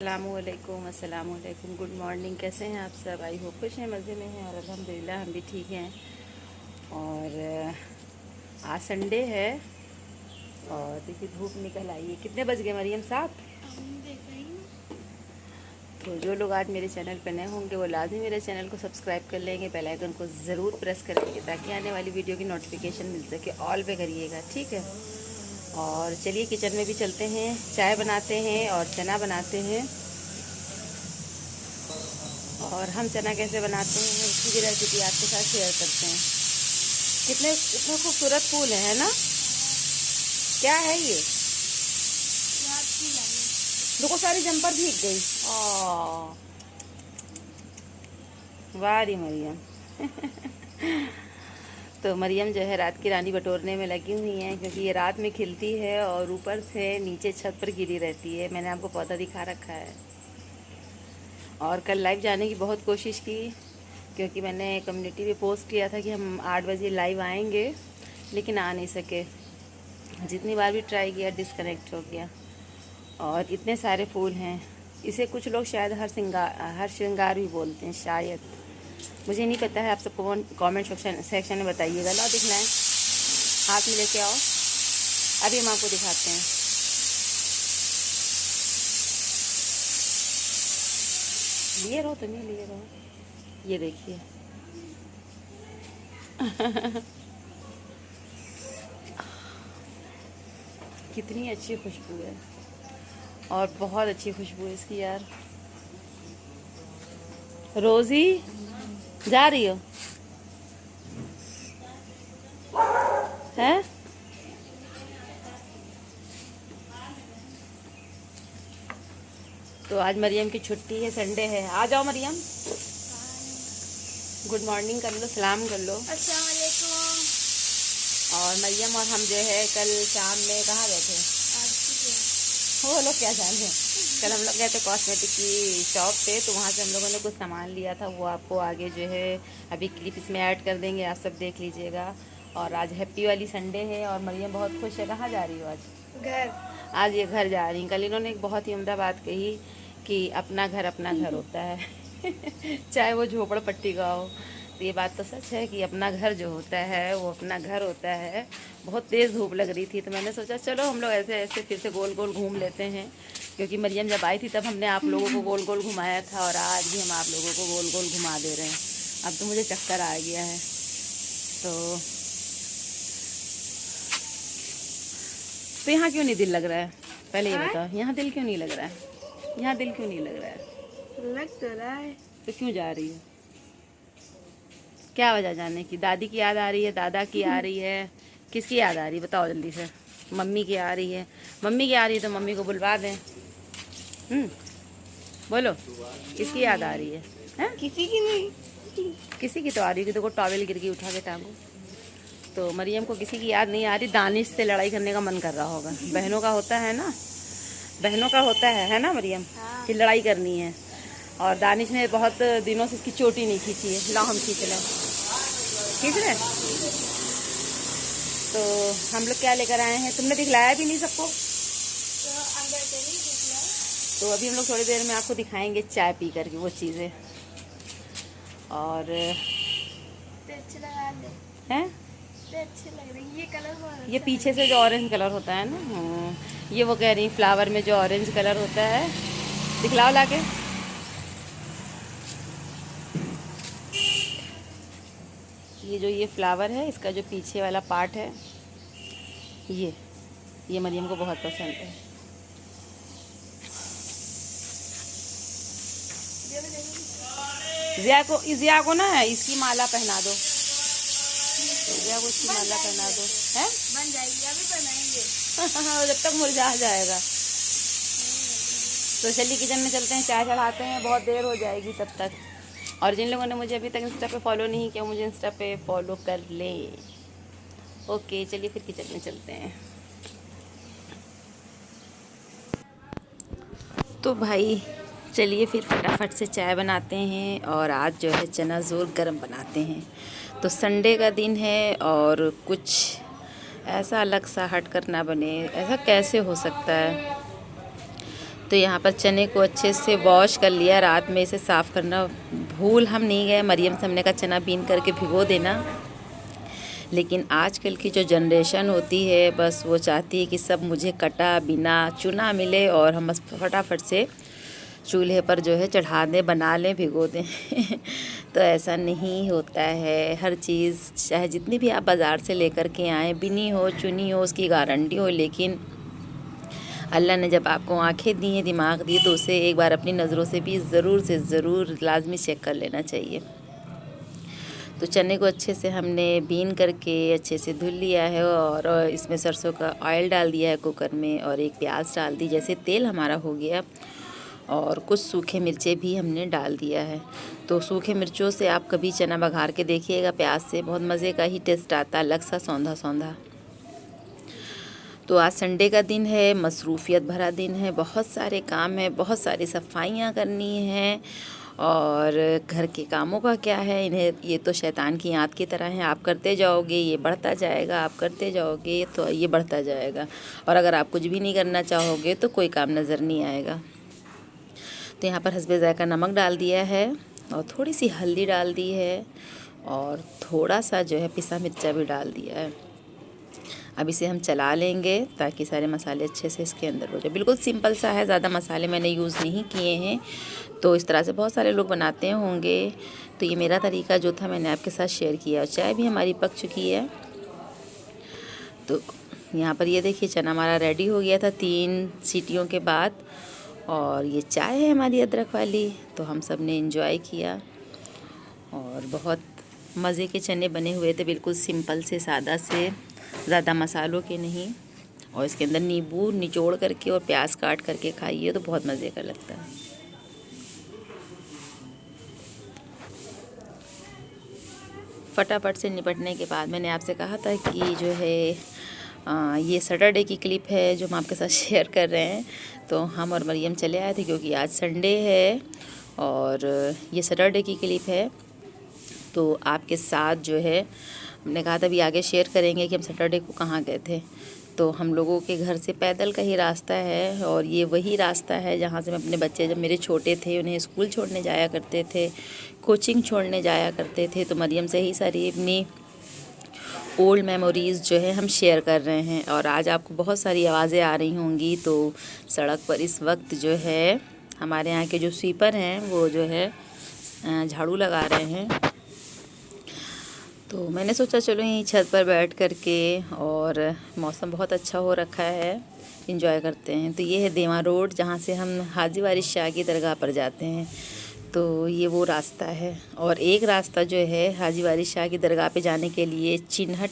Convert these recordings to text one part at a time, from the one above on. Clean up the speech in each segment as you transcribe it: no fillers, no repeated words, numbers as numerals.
अस्सलामुअलैकुम good morning. कैसे हैं आप सब? आई होप खुश हैं, मज़े में हैं और अल्हम्दुलिल्लाह हम भी ठीक हैं। और आज संडे है और देखिए धूप निकल आई है। कितने बज गए मरियम? 7। तो जो लोग आज मेरे चैनल पर नए होंगे वो लाजमी मेरे चैनल को सब्सक्राइब कर लेंगे, बेल आइकन को ज़रूर प्रेस करेंगे ताकि आने वाली वीडियो की नोटिफिकेशन मिल सके। ऑल पे करिएगा, ठीक है। और चलिए किचन में भी चलते हैं, चाय बनाते हैं और चना बनाते हैं। और हम चना कैसे बनाते हैं उसकी भी रेसिपी आपके साथ शेयर करते हैं। कितने इतने खूबसूरत फूल हैं, है ना? क्या है ये? देखो सारी जम्पर भीग गई। वाह री मरियम। तो मरियम जो है रात की रानी बटोरने में लगी हुई हैं क्योंकि ये रात में खिलती है और ऊपर से नीचे छत पर गिरी रहती है। मैंने आपको पौधा दिखा रखा है। और कल लाइव जाने की बहुत कोशिश की क्योंकि मैंने कम्युनिटी पे पोस्ट किया था कि हम 8 बजे लाइव आएंगे, लेकिन आ नहीं सके। जितनी बार भी ट्राई किया डिस्कनेक्ट हो गया। और इतने सारे फूल हैं, इसे कुछ लोग शायद हर श्रृंगार भी बोलते हैं शायद, मुझे नहीं पता है। आप सबको कमेंट सेक्शन में बताइएगा। ला दिखना है, हाथ में लेके आओ, अभी हम आपको दिखाते हैं। लिए रहो, तुम्हें लिए रहो। ये देखिए। कितनी अच्छी खुशबू है और बहुत अच्छी खुशबू है इसकी यार। रोजी जा रही हो? हैं? तो आज मरियम की छुट्टी है, संडे है। आ जाओ मरियम, गुड मॉर्निंग कर लो, सलाम कर लो। अस्सलाम वालेकुम। और मरियम और हम जो है कल शाम में कहाँ गए थे? वो लोग क्या जाने। कल हम लोग गए थे कॉस्मेटिक की शॉप पे, तो वहाँ से हम लोगों ने कुछ सामान लिया था। वो आपको आगे जो है अभी क्लिप इसमें ऐड कर देंगे, आप सब देख लीजिएगा। और आज हैप्पी वाली संडे है और मरियम बहुत खुश है। कहाँ जा रही हो आज? घर। आज ये घर जा रही हैं। कल इन्होंने एक बहुत ही उम्दा बात कही कि अपना घर होता है। चाहे वो झोपड़पट्टी का हो। तो ये बात तो सच है कि अपना घर जो होता है वो अपना घर होता है। बहुत तेज़ धूप लग रही थी तो मैंने सोचा चलो हम लोग ऐसे ऐसे फिर से गोल गोल घूम लेते हैं, क्योंकि मरियम जब आई थी तब हमने आप लोगों को गोल गोल घुमाया था और आज भी हम आप लोगों को गोल गोल घुमा दे रहे हैं। अब तो मुझे चक्कर आ गया है। तो यहाँ क्यों नहीं दिल लग रहा है? पहले ये बताओ, यहाँ दिल क्यों नहीं लग रहा है? यहाँ दिल क्यों नहीं लग रहा है? लग तो रहा है। तो क्यों जा रही हो? क्या वजह जाने की? दादी की याद आ रही है, दादा की आ रही है, किसकी याद आ रही है बताओ जल्दी से। मम्मी की आ रही है। मम्मी की आ रही है तो मम्मी को बुलवा दें। बोलो किसकी याद आ रही है? किसी की नहीं। किसी की तो आ रही है कि देखो टॉवेल गिर गई, उठा के टांगो। तो मरियम को किसी की याद नहीं आ रही, दानिश से लड़ाई करने का मन कर रहा होगा। बहनों का होता है ना, बहनों का होता है ना मरियम, कि लड़ाई करनी है। और दानिश ने बहुत दिनों से इसकी चोटी नहीं खींची है। लाओ हम खींच लें, खींच रहे। तो हम लोग क्या लेकर आए हैं, तुमने दिखलाया भी नहीं सबको। तो अंदर चली दिखला। तो अभी हम लोग थोड़ी देर में आपको दिखाएंगे चाय पी करके वो चीज़ें। और तो अच्छे लगा दे। हैं तो अच्छे लग रहे हैं। ये कलर बहुत ये अच्छा पीछे से जो ऑरेंज कलर होता है ना, ये वो कह रही फ्लावर में जो ऑरेंज कलर होता है। दिखलाओ लाके। ये फ्लावर है, इसका जो पीछे वाला पार्ट है ये मरियम को बहुत पसंद है। जिया को ना इसकी माला पहना दो। जिया को इसकी माला पहना दो। है बन जाएगी, अभी बनाएंगे। जब तक मुरझा जाएगा। तो चलिए किचन में चलते हैं, चाय चढ़ाते हैं, बहुत देर हो जाएगी तब तक। और जिन लोगों ने मुझे अभी तक इंस्टा पे फॉलो नहीं किया, मुझे इंस्टा पे फॉलो कर लें। ओके चलिए फिर किचन में चलते हैं। तो भाई चलिए फिर फटाफट से चाय बनाते हैं। और आज जो है चना ज़ोर गरम बनाते हैं। तो संडे का दिन है और कुछ ऐसा अलग सा हट कर ना बने, ऐसा कैसे हो सकता है। तो यहाँ पर चने को अच्छे से वॉश कर लिया। रात में इसे साफ़ करना भूल हम नहीं गए। मरियम से हमने कहा चना बीन करके भिगो देना, लेकिन आजकल की जो जनरेशन होती है बस वो चाहती है कि सब मुझे कटा बिना चुना मिले और हम बस फटाफट से चूल्हे पर जो है चढ़ा दें, बना लें, भिगो दें। तो ऐसा नहीं होता है। हर चीज़ चाहे जितनी भी आप बाज़ार से लेकर के आएँ, बिनी हो चुनी हो, उसकी गारंटी हो, लेकिन अल्लाह ने जब आपको आंखें दी हैं, दिमाग दिए, तो उसे एक बार अपनी नज़रों से भी ज़रूर से ज़रूर लाजमी चेक कर लेना चाहिए। तो चने को अच्छे से हमने बीन करके अच्छे से धुल लिया है और इसमें सरसों का ऑयल डाल दिया है कुकर में और एक प्याज डाल दी। जैसे तेल हमारा हो गया और कुछ सूखे मिर्चें भी हमने डाल दिया है। तो सूखे मिर्चों से आप कभी चना बघार के देखिएगा, प्याज से बहुत मज़े का ही टेस्ट आता, अलग सा सौंधा सौंधा। तो आज संडे का दिन है, मसरूफ़ियत भरा दिन है, बहुत सारे काम हैं, बहुत सारी सफाइयाँ करनी हैं और घर के कामों का क्या है, इन्हें ये तो शैतान की आंत की तरह हैं। आप करते जाओगे ये बढ़ता जाएगा, आप करते जाओगे तो ये बढ़ता जाएगा, और अगर आप कुछ भी नहीं करना चाहोगे तो कोई काम नज़र नहीं आएगा। तो यहाँ पर हस्बे ज़ायक़ा नमक डाल दिया है और थोड़ी सी हल्दी डाल दी है और थोड़ा सा जो है पिसा मिर्चा भी डाल दिया है। अब इसे हम चला लेंगे ताकि सारे मसाले अच्छे से इसके अंदर हो जाए। बिल्कुल सिंपल सा है, ज़्यादा मसाले मैंने यूज़ नहीं किए हैं। तो इस तरह से बहुत सारे लोग बनाते होंगे, तो ये मेरा तरीका जो था मैंने आपके साथ शेयर किया। और चाय भी हमारी पक चुकी है। तो यहाँ पर ये देखिए चना हमारा रेडी हो गया था 3 सीटियों के बाद, और ये चाय है हमारी अदरक वाली। तो हम सब ने एंजॉय किया और बहुत मज़े के चने बने हुए थे, बिल्कुल सिंपल से, सादा से, ज़्यादा मसालों के नहीं। और इसके अंदर नींबू निचोड़ करके और प्याज काट करके खाइए तो बहुत मज़े का लगता है। फटाफट से निपटने के बाद मैंने आपसे कहा था कि जो है ये सैटरडे की क्लिप है जो हम आपके साथ शेयर कर रहे हैं। तो हम और मरियम चले आए थे क्योंकि आज संडे है और ये सैटरडे की क्लिप है। तो आपके साथ जो है हमने कहा था अभी आगे शेयर करेंगे कि हम सैटरडे को कहाँ गए थे। तो हम लोगों के घर से पैदल का ही रास्ता है और ये वही रास्ता है जहाँ से मैं अपने बच्चे जब मेरे छोटे थे उन्हें स्कूल छोड़ने जाया करते थे, कोचिंग छोड़ने जाया करते थे। तो मरियम से ही सारी अपनी ओल्ड मेमोरीज़ जो है हम शेयर कर रहे हैं। और आज आपको बहुत सारी आवाज़ें आ रही होंगी। तो सड़क पर इस वक्त जो है हमारे यहाँ के जो स्वीपर हैं वो जो है झाड़ू लगा रहे हैं। तो मैंने सोचा चलो यहीं छत पर बैठ करके, और मौसम बहुत अच्छा हो रखा है, एंजॉय करते हैं। तो ये है देवा रोड जहाँ से हम हाजी वारिस शाह की दरगाह पर जाते हैं। तो ये वो रास्ता है। और एक रास्ता जो है हाजी वारिस शाह की दरगाह पे जाने के लिए चिन्हट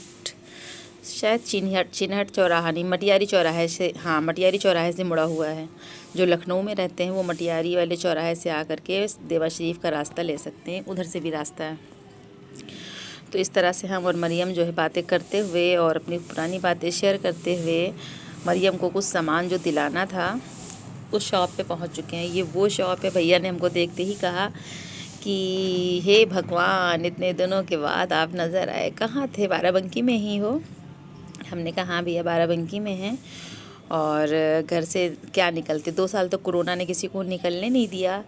चौराहा नहीं, मटियारी चौराहे से, हाँ मटियारी चौराहे से मुड़ा हुआ है। जो लखनऊ में रहते हैं वो मटियारी वाले चौराहे से आकर के देवा शरीफ का रास्ता ले सकते हैं, उधर से भी रास्ता है। तो इस तरह से हम और मरियम जो है बातें करते हुए और अपनी पुरानी बातें शेयर करते हुए मरियम को कुछ सामान जो दिलाना था उस शॉप पे पहुंच चुके हैं। ये वो शॉप है। भैया ने हमको देखते ही कहा कि हे भगवान, इतने दिनों के बाद आप नज़र आए, कहाँ थे, बाराबंकी में ही हो? हमने कहा हाँ भैया बाराबंकी में हैं। और घर से क्या निकलते, 2 साल तो कोरोना ने किसी को निकलने नहीं दिया।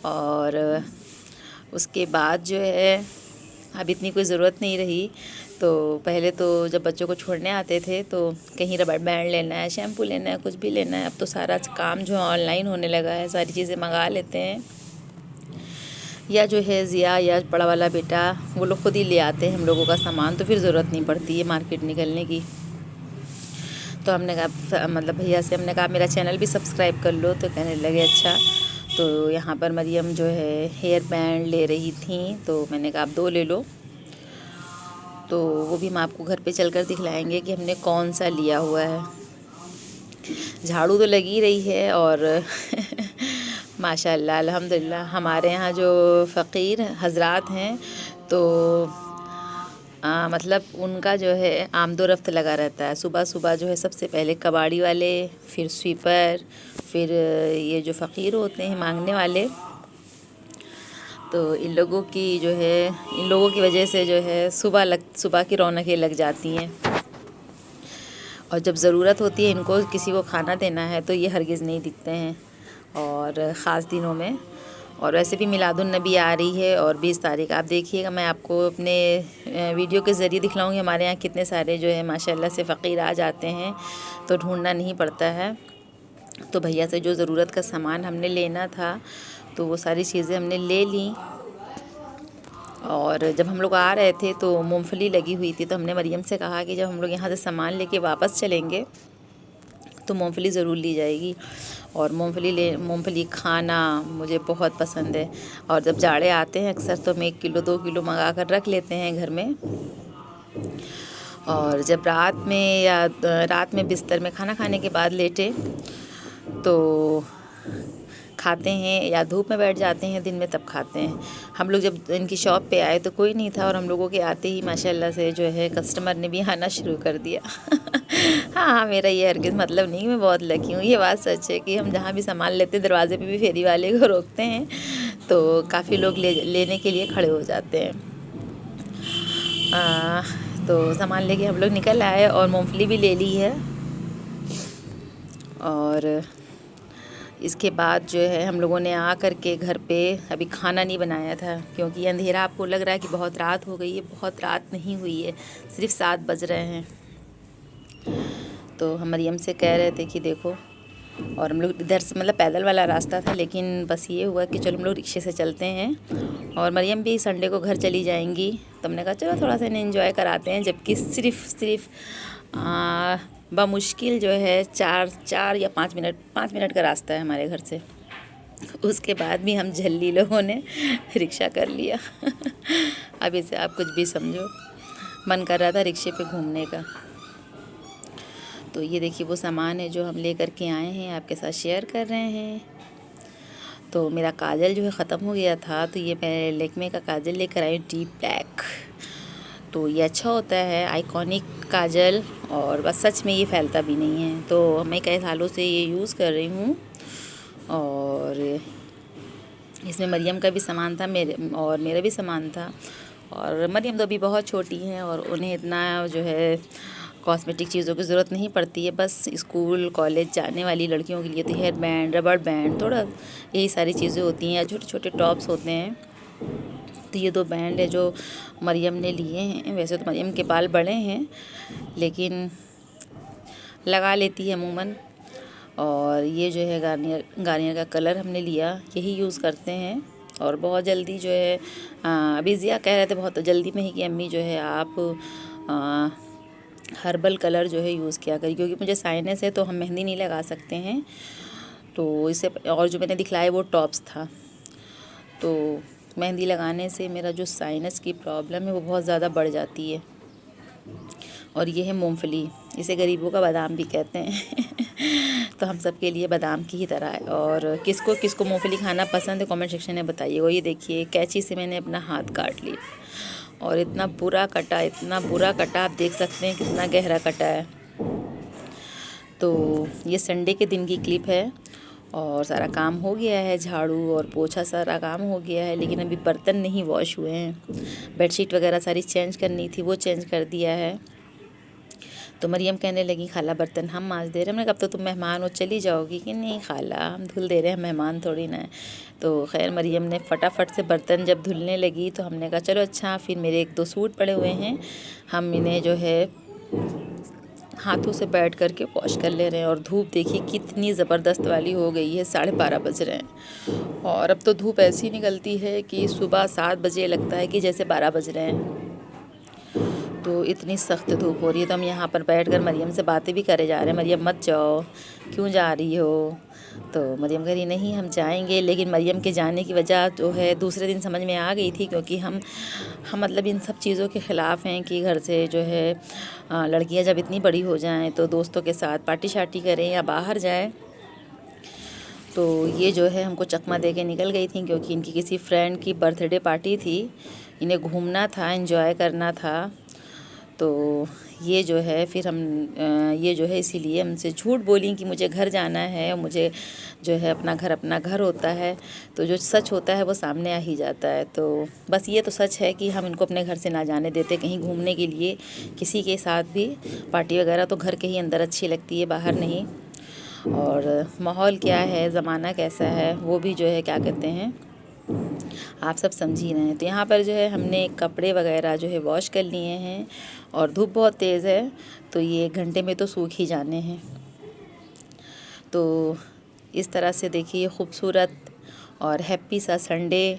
और उसके बाद जो है अब इतनी कोई ज़रूरत नहीं रही। तो पहले तो जब बच्चों को छोड़ने आते थे तो कहीं रबड़ बैंड लेना है, शैम्पू लेना है, कुछ भी लेना है। अब तो सारा काम जो है ऑनलाइन होने लगा है, सारी चीज़ें मंगा लेते हैं। या जो है ज़िया या बड़ा वाला बेटा वो लोग खुद ही ले आते हैं हम लोगों का सामान, तो फिर ज़रूरत नहीं पड़ती है मार्केट निकलने की। तो हमने कहा, मतलब भैया से हमने कहा मेरा चैनल भी सब्सक्राइब कर लो। तो कहने लगे अच्छा। तो यहाँ पर मरियम जो है हेयर बैंड ले रही थी, तो मैंने कहा आप 2 ले लो। तो वो भी हम आपको घर पे चलकर दिखलाएंगे कि हमने कौन सा लिया हुआ है। झाड़ू तो लगी रही है और माशाल्लाह अल्हम्दुलिल्लाह हमारे यहाँ जो फ़कीर हज़रात हैं तो मतलब उनका जो है आमदोरफ्त लगा रहता है। सुबह सुबह जो है सबसे पहले कबाड़ी वाले, फिर स्वीपर, फिर ये जो फ़कीर होते हैं मांगने वाले। तो इन लोगों की वजह से जो है सुबह की रौनकें लग जाती हैं। और जब ज़रूरत होती है इनको किसी को खाना देना है तो ये हरगिज़ नहीं दिखते हैं। और ख़ास दिनों में। और वैसे भी मिलादुन नबी आ रही है और 20 तारीख आप देखिएगा, मैं आपको अपने वीडियो के ज़रिए दिखलाऊँगी हमारे यहाँ कितने सारे जो है माशाल्लाह से फ़कीर आ जाते हैं, तो ढूंढना नहीं पड़ता है। तो भैया से जो ज़रूरत का सामान हमने लेना था तो वो सारी चीज़ें हमने ले ली। और जब हम लोग आ रहे थे तो मूंगफली लगी हुई थी, तो हमने मरियम से कहा कि जब हम लोग यहाँ से सामान लेके वापस चलेंगे तो मूंगफली ज़रूर ली जाएगी। और मूंगफली खाना मुझे बहुत पसंद है, और जब जाड़े आते हैं अक्सर तो हम 1 किलो 2 किलो मंगा कर रख लेते हैं घर में। और जब रात में बिस्तर में खाना खाने के बाद लेटे तो खाते हैं, या धूप में बैठ जाते हैं दिन में तब खाते हैं। हम लोग जब इनकी शॉप पे आए तो कोई नहीं था, और हम लोगों के आते ही माशाल्लाह से जो है कस्टमर ने भी आना शुरू कर दिया। हाँ, मेरा ये हरगिज़ मतलब नहीं, मैं बहुत लकी हूँ। ये बात सच है कि हम जहाँ भी सामान लेते दरवाजे पे भी फेरी वाले को रोकते हैं तो काफ़ी लोग लेने के लिए खड़े हो जाते हैं। तो सामान लेके हम लोग निकल आए और मूंगफली भी ले ली है। और इसके बाद जो है हम लोगों ने आ कर के घर पे अभी खाना नहीं बनाया था, क्योंकि अंधेरा आपको लग रहा है कि बहुत रात हो गई है, बहुत रात नहीं हुई है, सिर्फ 7 बज रहे हैं। तो हम मरियम से कह रहे थे कि देखो, और हम लोग इधर से मतलब पैदल वाला रास्ता था, लेकिन बस ये हुआ कि चलो हम लोग रिक्शे से चलते हैं। और मरियम भी संडे को घर चली जाएंगी, तो हमने कहा चलो थोड़ा सा इन्हें एंजॉय कराते हैं, जबकि सिर्फ बमुश्किल जो है 4 या 5 मिनट का रास्ता है हमारे घर से। उसके बाद भी हम जल्दी लोगों ने रिक्शा कर लिया। अब इसे आप कुछ भी समझो, मन कर रहा था रिक्शे पे घूमने का। तो ये देखिए वो सामान है जो हम ले कर के आए हैं, आपके साथ शेयर कर रहे हैं। तो मेरा काजल जो है ख़त्म हो गया था, तो ये मैं लेकमे का काजल लेकर आई डीप ब्लैक। तो ये अच्छा होता है, आइकॉनिक काजल, और बस सच में ये फैलता भी नहीं है। तो मैं कई सालों से ये यूज़ कर रही हूँ। और इसमें मरियम का भी सामान था, मेरा भी सामान था। और मरियम तो अभी बहुत छोटी हैं और उन्हें इतना जो है कॉस्मेटिक चीज़ों की ज़रूरत नहीं पड़ती है। बस स्कूल कॉलेज जाने वाली लड़कियों के लिए तो हेयर बैंड, रबड़ बैंड, थोड़ा यही सारी चीज़ें होती हैं, या छोटे छोटे टॉप्स होते हैं। तो ये 2 बैंड है जो मरियम ने लिए हैं। वैसे तो मरियम के बाल बड़े हैं, लेकिन लगा लेती है अमूमन। और ये जो है गार्नियर का कलर हमने लिया, यही यूज़ करते हैं। और बहुत जल्दी जो है अभी ज़िया कह रहे थे बहुत जल्दी में ही कि अम्मी जो है आप हर्बल कलर जो है यूज़ किया करिए, क्योंकि मुझे साइनस है तो हम मेहंदी नहीं लगा सकते हैं। तो इससे और जो मैंने दिखलाया वो टॉप्स था, तो मेहंदी लगाने से मेरा जो साइनस की प्रॉब्लम है वो बहुत ज़्यादा बढ़ जाती है। और ये है मूंगफली, इसे गरीबों का बादाम भी कहते हैं। तो हम सब के लिए बादाम की ही तरह है। और किसको किसको मूंगफली खाना पसंद है कमेंट सेक्शन में बताइएगा। ये देखिए कैंची से मैंने अपना हाथ काट लिया, और इतना बुरा कटा, आप देख सकते हैं कितना गहरा कटा है। तो ये संडे के दिन की क्लिप है, और सारा काम हो गया है, झाड़ू और पोछा सारा काम हो गया है, लेकिन अभी बर्तन नहीं वॉश हुए हैं। बेडशीट वगैरह सारी चेंज करनी थी, वो चेंज कर दिया है। तो मरियम कहने लगी खाला बर्तन हम मांज दे रहे हैं। मैंने कहा अब तो तुम मेहमान हो, चली जाओगी? कि नहीं खाला, हम धुल दे रहे हैं, मेहमान थोड़ी ना है। तो खैर मरियम ने फटाफट से बर्तन जब धुलने लगी तो हमने कहा चलो अच्छा, फिर मेरे 1-2 सूट पड़े हुए हैं, हम इन्हें जो है हाथों से बैठ कर के वॉश कर ले रहे हैं। और धूप देखिए कितनी ज़बरदस्त वाली हो गई है, 12:30 बज रहे हैं। और अब तो धूप ऐसी निकलती है कि सुबह 7 बजे लगता है कि जैसे 12 बज रहे हैं। तो इतनी सख्त धूप हो रही है। तो हम यहाँ पर बैठकर मरियम से बातें भी करे जा रहे हैं, मरियम मत जाओ, क्यों जा रही हो? तो मरियम कह रही नहीं हम जाएंगे। लेकिन मरियम के जाने की वजह जो है दूसरे दिन समझ में आ गई थी, क्योंकि हम मतलब इन सब चीज़ों के ख़िलाफ़ हैं कि घर से जो है लड़कियां जब इतनी बड़ी हो जाएं तो दोस्तों के साथ पार्टी शार्टी करें या बाहर जाएं। तो ये जो है हमको चकमा दे के निकल गई थी, क्योंकि इनकी किसी फ्रेंड की बर्थडे पार्टी थी, इन्हें घूमना था, एंजॉय करना था। तो ये जो है फिर हम ये जो है इसीलिए हमसे झूठ बोली कि मुझे घर जाना है, और मुझे जो है अपना घर होता है। तो जो सच होता है वो सामने आ ही जाता है। तो बस ये तो सच है कि हम इनको अपने घर से ना जाने देते कहीं घूमने के लिए, किसी के साथ भी पार्टी वगैरह तो घर के ही अंदर अच्छी लगती है, बाहर नहीं। और माहौल क्या है, ज़माना कैसा है, वो भी जो है क्या कहते हैं आप सब समझ ही रहे हैं। तो यहाँ पर जो है हमने कपड़े वगैरह जो है वॉश कर लिए हैं और धूप बहुत तेज़ है तो ये 1 घंटे में तो सूख ही जाने हैं। तो इस तरह से देखिए खूबसूरत और हैप्पी सा संडे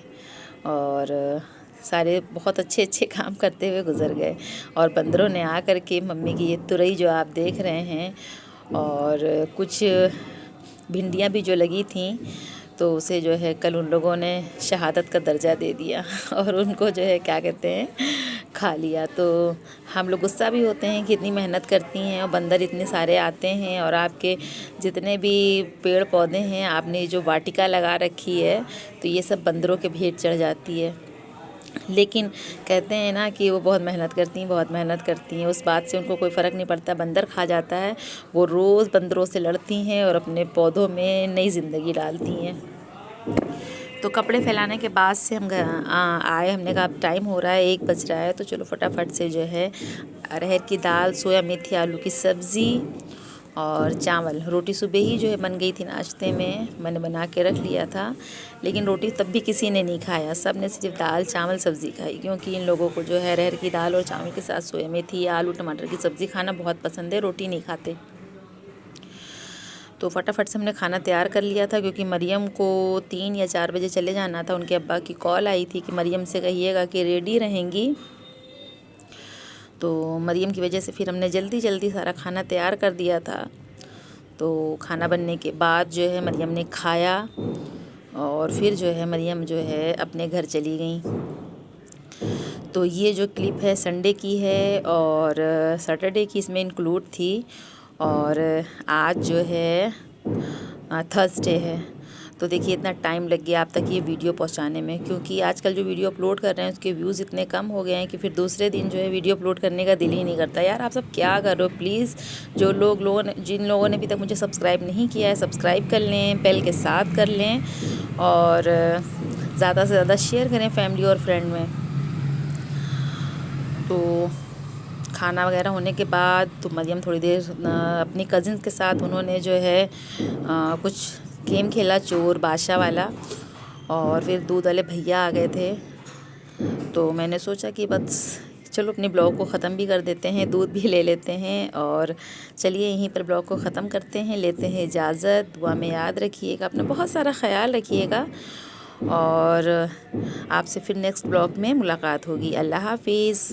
और सारे बहुत अच्छे अच्छे काम करते हुए गुजर गए। और बंदरों ने आ कर के मम्मी की ये तुरई जो आप देख रहे हैं और कुछ भिंडियाँ भी जो लगी थी तो उसे जो है कल उन लोगों ने शहादत का दर्जा दे दिया और उनको जो है क्या कहते हैं खा लिया। तो हम लोग गुस्सा भी होते हैं कि इतनी मेहनत करती हैं और बंदर इतने सारे आते हैं और आपके जितने भी पेड़ पौधे हैं आपने जो वाटिका लगा रखी है तो ये सब बंदरों के भेंट चढ़ जाती है। लेकिन कहते हैं ना कि वो बहुत मेहनत करती हैं, बहुत मेहनत करती हैं, उस बात से उनको कोई फ़र्क नहीं पड़ता। बंदर खा जाता है, वो रोज़ बंदरों से लड़ती हैं और अपने पौधों में नई ज़िंदगी डालती हैं। तो कपड़े फैलाने के बाद से हम आए, हमने कहा अब टाइम हो रहा है, 1 बज रहा है तो चलो फटाफट से जो है अरहर की दाल, सोया मेथी आलू की सब्ज़ी और चावल, रोटी सुबह ही जो है बन गई थी नाश्ते में, मैंने बना के रख लिया था। लेकिन रोटी तब भी किसी ने नहीं खाया, सब ने सिर्फ दाल चावल सब्ज़ी खाई क्योंकि इन लोगों को जो है अरहर की दाल और चावल के साथ सोया मेथी या आलू टमाटर की सब्ज़ी खाना बहुत पसंद है, रोटी नहीं खाते। तो फटाफट से हमने खाना तैयार कर लिया था क्योंकि मरियम को 3 या 4 बजे चले जाना था। उनके अब्बा की कॉल आई थी कि मरियम से कहिएगा कि रेडी रहेंगी। तो मरियम की वजह से फिर हमने जल्दी जल्दी सारा खाना तैयार कर दिया था। तो खाना बनने के बाद जो है मरियम ने खाया और फिर जो है मरियम जो है अपने घर चली गई। तो ये जो क्लिप है संडे की है और सैटरडे की इसमें इंक्लूड थी और आज जो है थर्सडे है। तो देखिए इतना टाइम लग गया आप तक ये वीडियो पहुंचाने में क्योंकि आजकल जो वीडियो अपलोड कर रहे हैं उसके व्यूज़ इतने कम हो गए हैं कि फिर दूसरे दिन जो है वीडियो अपलोड करने का दिल ही नहीं करता। यार आप सब क्या कर रहे हो, प्लीज़ जो जिन लोगों ने अभी तक मुझे सब्सक्राइब नहीं किया है सब्सक्राइब कर लें, बेल के साथ कर लें और ज़्यादा से ज़्यादा शेयर करें फैमिली और फ्रेंड में। तो खाना वगैरह होने के बाद तो मरियम थोड़ी देर अपनी कज़िन्स के साथ उन्होंने जो है कुछ गेम खेला, चोर बादशाह वाला, और फिर दूध वाले भैया आ गए थे। तो मैंने सोचा कि बस चलो अपने ब्लॉग को ख़त्म भी कर देते हैं, दूध भी ले लेते हैं और चलिए यहीं पर ब्लॉग को ख़त्म करते हैं, लेते हैं इजाज़त। दुआ में याद रखिएगा, अपना बहुत सारा ख्याल रखिएगा और आपसे फिर नेक्स्ट ब्लॉग में मुलाकात होगी। अल्लाह हाफिज़।